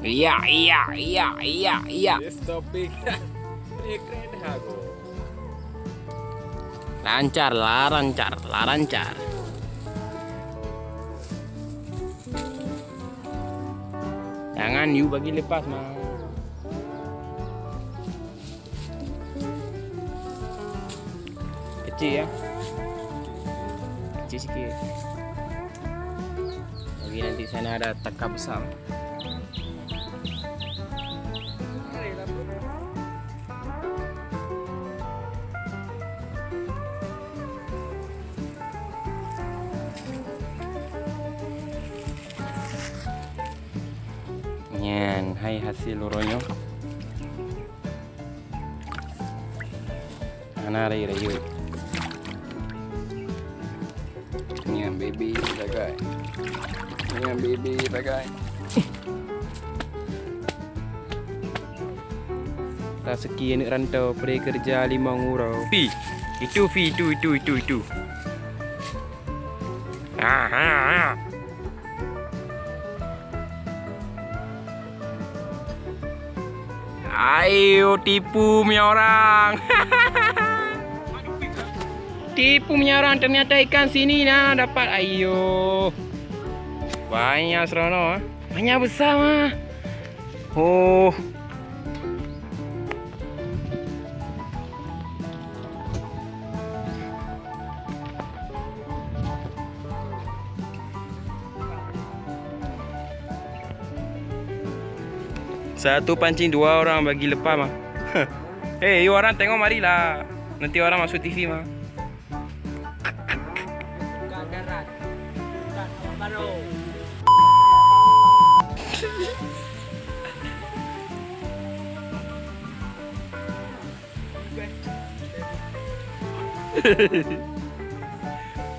Iya, iya, iya, iya, iya. Stopping. Ini keren aku. Lancar, lah lancar, lah lancar. Jangan you bagi lepas mah. Kecil ya. Kecil sikit. Lagi nanti sana ada taka besar. Yan, hai hasil loronyo. Ana rayu. Yan baby tagay. Yan baby tagay. Rezeki anak rantau pergi kerja 5 ngurau. Itu. Ah. Ayo tipu punya orang. Tipu punya orang, ternyata ikan sini nah dapat. Ayo. Banyak serono. Banyak besar mah. Oh. Satu pancing 2 orang bagi lepas mah. Hey, you orang tengok marilah. Nanti orang masuk TV mah.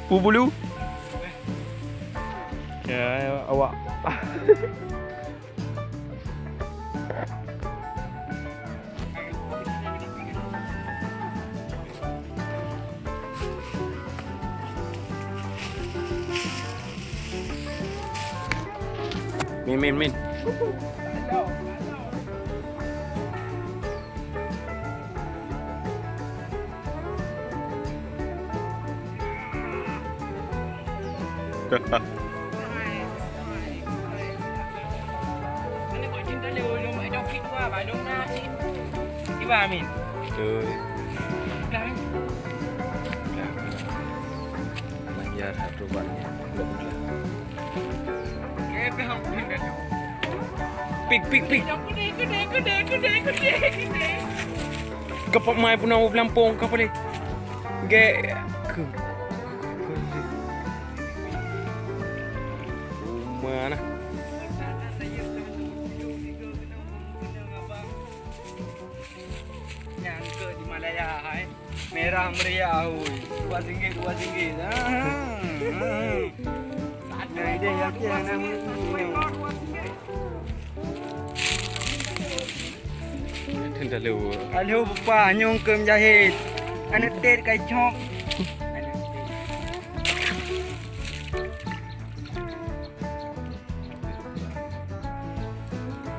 Bulu. Ya, awak. Min. Iba Amin. Tuh. Lanjar rupanya. Pik. Gede. Kapag may po na mo blampong ka pala. Mana? Nyangka di Malaya, hai. Merah meriah, oi. RM2. Ada ide yang Tenda lewa. Halo bapa, nyong ke menjahit. Anak tet kai chok.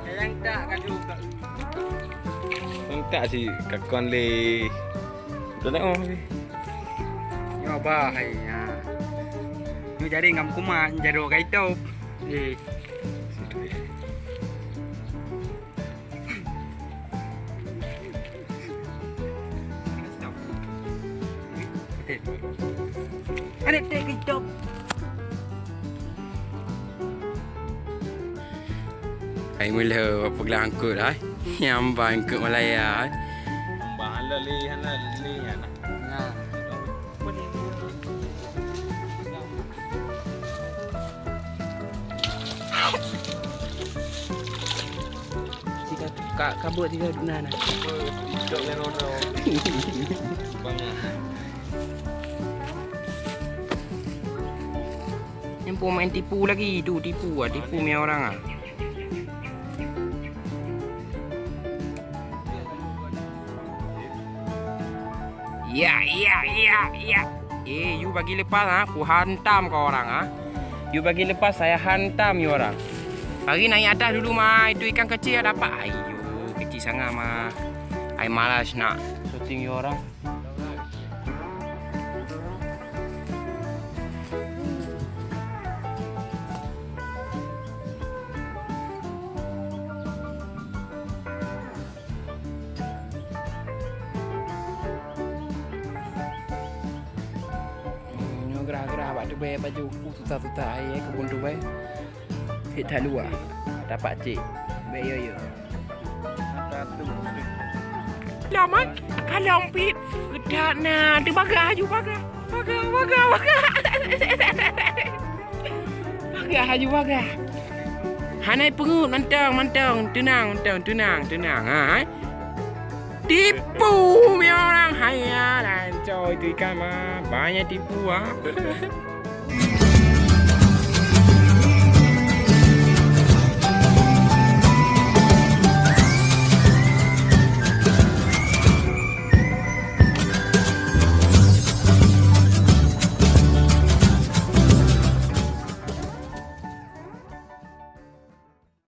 Yang tak kan juga. Yang tak si kakon le. Dah nak oh. Yo ba hai ya. Ni jadi ngam kuma jaro kai top. Adik take it up. Hai mula pegang angkut hai. Yang angkut Malaya hai. Bang lali ya nak. Nah. Jika kak kabut jika duna nah. Dok yang rono. Bang. Yang main tipu lagi tu, tipu punya orang ah. Ya. You bagi lepas ah, aku hantam kau orang ah. You bagi lepas saya hantam you orang. Mari naik atas dulu mah. Itu ikan kecil dapat. Ayo, kecil sangat mah. Ai malas nak syuting you orang. Gerah-gerah buat tu baik baju tuta-tuta air kebun tu baik. Hit halu ah. Dapat cik. Baik yo yo. Lamat kalau pit gedak na tu baga haju baga. Baga. Baga haju baga. Hanai pengut mantang. Tenang. Ha. Tipu mi orang. Hai ya, lancoy tu ikan mah banyak tipu ah.